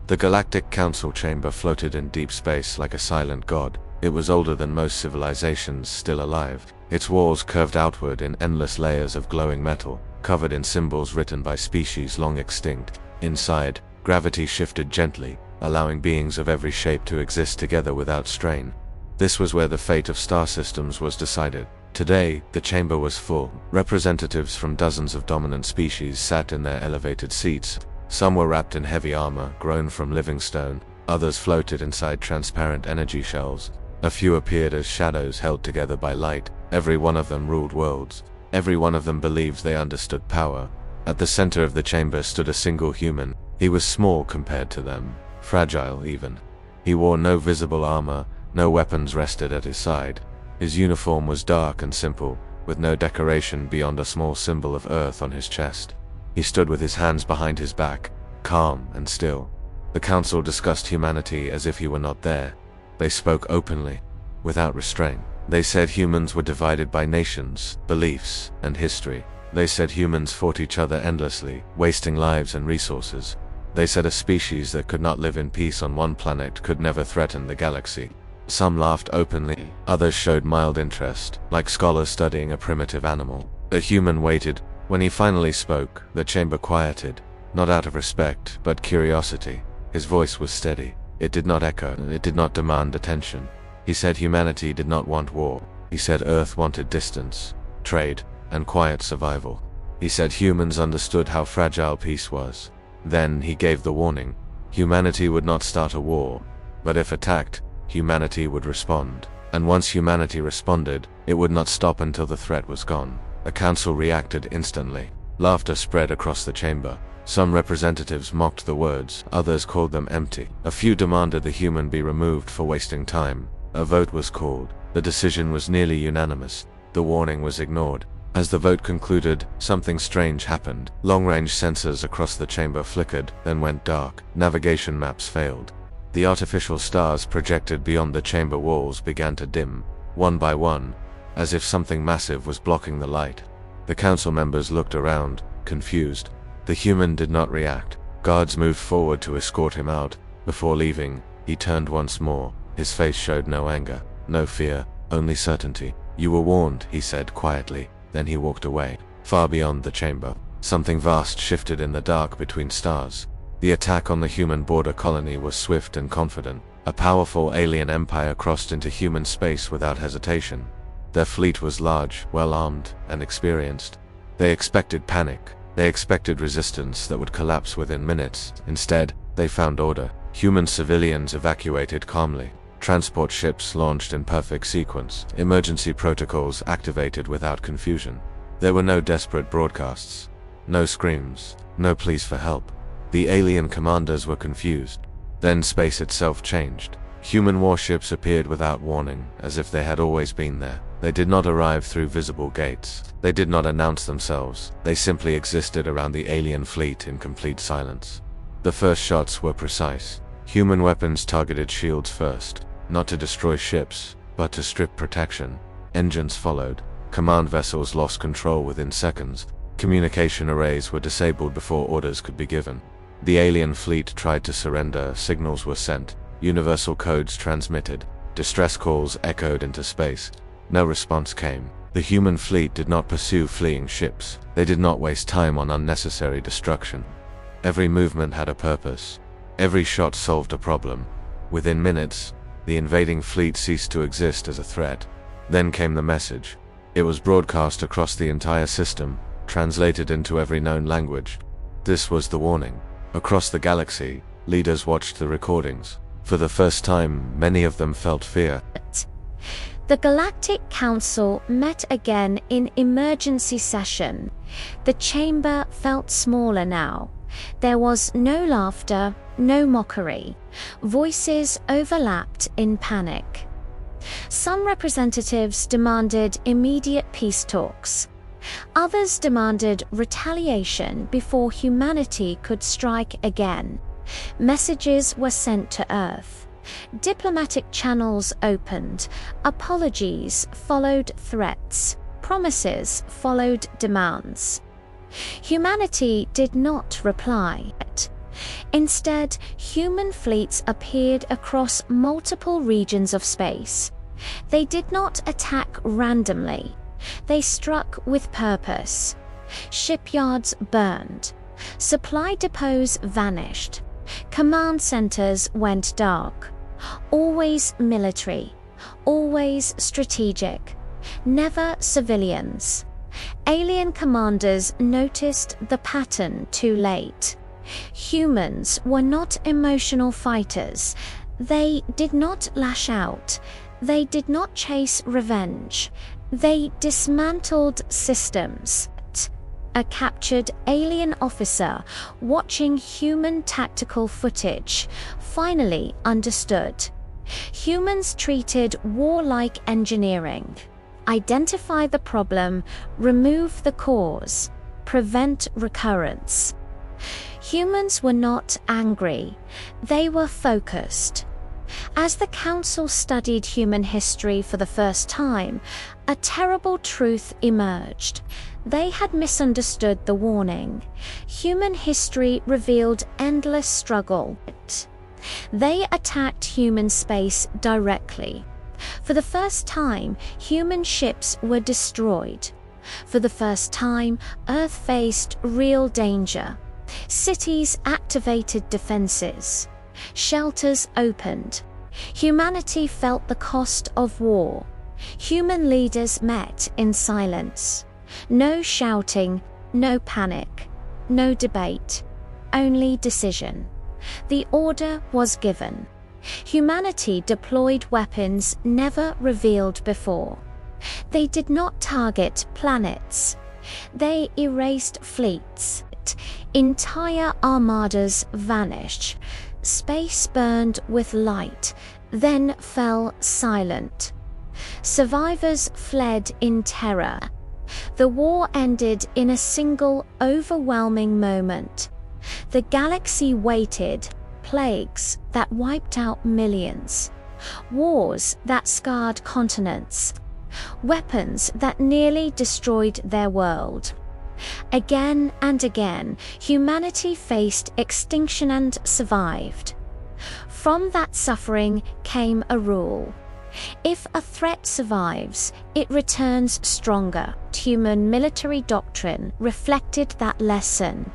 The Galactic Council chamber floated in deep space like a silent god. It was older than most civilizations still alive. Its walls curved outward in endless layers of glowing metal, covered in symbols written by species long extinct. Inside, gravity shifted gently, allowing beings of every shape to exist together without strain. This was where the fate of star systems was decided. Today, the chamber was full. Representatives from dozens of dominant species sat in their elevated seats. Some were wrapped in heavy armor grown from living stone, others floated inside transparent energy shells. A few appeared as shadows held together by light. Every one of them ruled worlds. Every one of them believed they understood power. At the center of the chamber stood a single human. He was small compared to them, fragile even. He wore no visible armor, no weapons rested at his side. His uniform was dark and simple, with no decoration beyond a small symbol of Earth on his chest. He stood with his hands behind his back, calm and still. The council discussed humanity as if he were not there. They spoke openly, without restraint. They said humans were divided by nations, beliefs, and history. They said humans fought each other endlessly, wasting lives and resources. They said a species that could not live in peace on one planet could never threaten the galaxy. Some laughed openly, others showed mild interest, like scholars studying a primitive animal. A human waited. When he finally spoke, the chamber quieted, not out of respect, but curiosity. His voice was steady. It did not echo, it did not demand attention. He said humanity did not want war. He said Earth wanted distance, trade, and quiet survival. He said humans understood how fragile peace was. Then he gave the warning. Humanity would not start a war, but if attacked, humanity would respond. And once humanity responded, it would not stop until the threat was gone. The council reacted instantly. Laughter spread across the chamber. Some representatives mocked the words, others called them empty. A few demanded the human be removed for wasting time. A vote was called. The decision was nearly unanimous. The warning was ignored. As the vote concluded, something strange happened. Long-range sensors across the chamber flickered, then went dark. Navigation maps failed. The artificial stars projected beyond the chamber walls began to dim, one by one, as if something massive was blocking the light. The council members looked around, confused. The human did not react. Guards moved forward to escort him out. Before leaving, he turned once more. His face showed no anger, no fear, only certainty. "You were warned," he said quietly. Then he walked away. Far beyond the chamber, something vast shifted in the dark between stars. The attack on the human border colony was swift and confident. A powerful alien empire crossed into human space without hesitation. Their fleet was large, well-armed, and experienced. They expected panic. They expected resistance that would collapse within minutes. Instead, they found order. Human civilians evacuated calmly. Transport ships launched in perfect sequence. Emergency protocols activated without confusion. There were no desperate broadcasts. No screams. No pleas for help. The alien commanders were confused. Then space itself changed. Human warships appeared without warning, as if they had always been there. They did not arrive through visible gates. They did not announce themselves. They simply existed around the alien fleet in complete silence. The first shots were precise. Human weapons targeted shields first, not to destroy ships, but to strip protection. Engines followed. Command vessels lost control within seconds. Communication arrays were disabled before orders could be given. The alien fleet tried to surrender. Signals were sent. Universal codes transmitted. Distress calls echoed into space. No response came. The human fleet did not pursue fleeing ships. They did not waste time on unnecessary destruction. Every movement had a purpose. Every shot solved a problem. Within minutes, the invading fleet ceased to exist as a threat. Then came the message. It was broadcast across the entire system, translated into every known language. This was the warning. Across the galaxy, leaders watched the recordings. For the first time, many of them felt fear. The Galactic Council met again in emergency session. The chamber felt smaller now. There was no laughter, no mockery. Voices overlapped in panic. Some representatives demanded immediate peace talks. Others demanded retaliation before humanity could strike again. Messages were sent to Earth. Diplomatic channels opened. Apologies followed threats. Promises followed demands. Humanity did not reply. Instead, human fleets appeared across multiple regions of space. They did not attack randomly. They struck with purpose. Shipyards burned. Supply depots vanished. Command centers went dark. Always military. Always strategic. Never civilians. Alien commanders noticed the pattern too late. Humans were not emotional fighters. They did not lash out. They did not chase revenge. They dismantled systems. A captured alien officer watching human tactical footage finally understood. Humans treated war-like engineering. Identify the problem, remove the cause, prevent recurrence. Humans were not angry. They were focused. As the Council studied human history for the first time, a terrible truth emerged. They had misunderstood the warning. Human history revealed endless struggle. They attacked human space directly. For the first time, human ships were destroyed. For the first time, Earth faced real danger. Cities activated defenses. Shelters opened. Humanity felt the cost of war. Human leaders met in silence. No shouting, no panic, no debate, only decision. The order was given. Humanity deployed weapons never revealed before. They did not target planets. They erased fleets. Entire armadas vanished. Space burned with light, then fell silent. Survivors fled in terror. The war ended in a single, overwhelming moment. The galaxy waited. Plagues that wiped out millions. Wars that scarred continents. Weapons that nearly destroyed their world. Again and again, humanity faced extinction and survived. From that suffering came a rule. If a threat survives, it returns stronger. Human military doctrine reflected that lesson.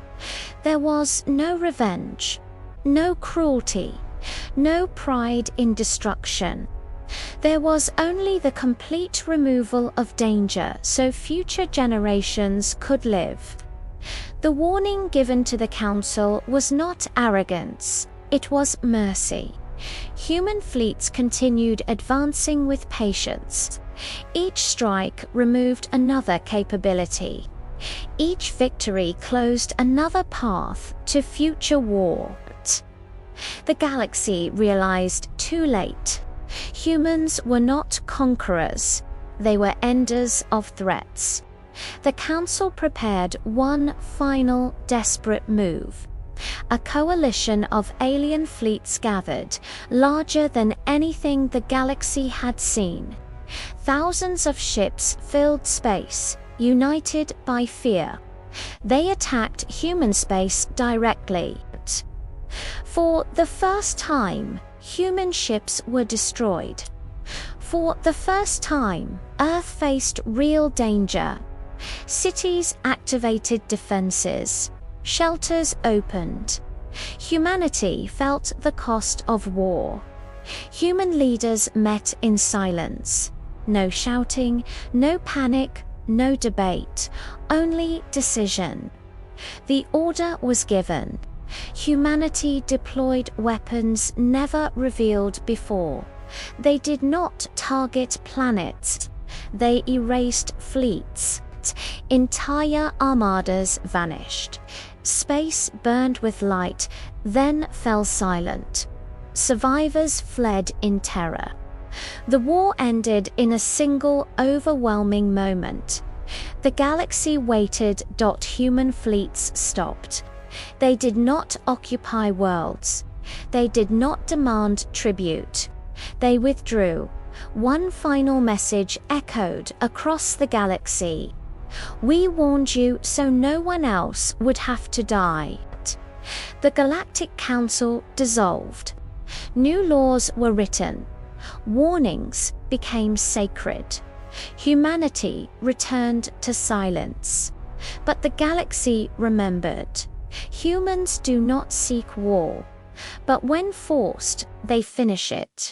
There was no revenge, no cruelty, no pride in destruction. There was only the complete removal of danger so future generations could live. The warning given to the Council was not arrogance, it was mercy. Human fleets continued advancing with patience. Each strike removed another capability. Each victory closed another path to future war. The galaxy realized too late. Humans were not conquerors. They were enders of threats. The Council prepared one final desperate move. A coalition of alien fleets gathered, larger than anything the galaxy had seen. Thousands of ships filled space, united by fear. They attacked human space directly. For the first time, human ships were destroyed. For the first time, Earth faced real danger. Cities activated defenses. Shelters opened. Humanity felt the cost of war. Human leaders met in silence. No shouting, no panic, no debate, only decision. The order was given. Humanity deployed weapons never revealed before. They did not target planets. They erased fleets. Entire armadas vanished. Space burned with light, then fell silent. Survivors fled in terror. The war ended in a single, overwhelming moment. The galaxy waited. Human fleets stopped. They did not occupy worlds. They did not demand tribute. They withdrew. One final message echoed across the galaxy. We warned you so no one else would have to die. The Galactic Council dissolved. New laws were written. Warnings became sacred. Humanity returned to silence. But the galaxy remembered. Humans do not seek war, but when forced, they finish it.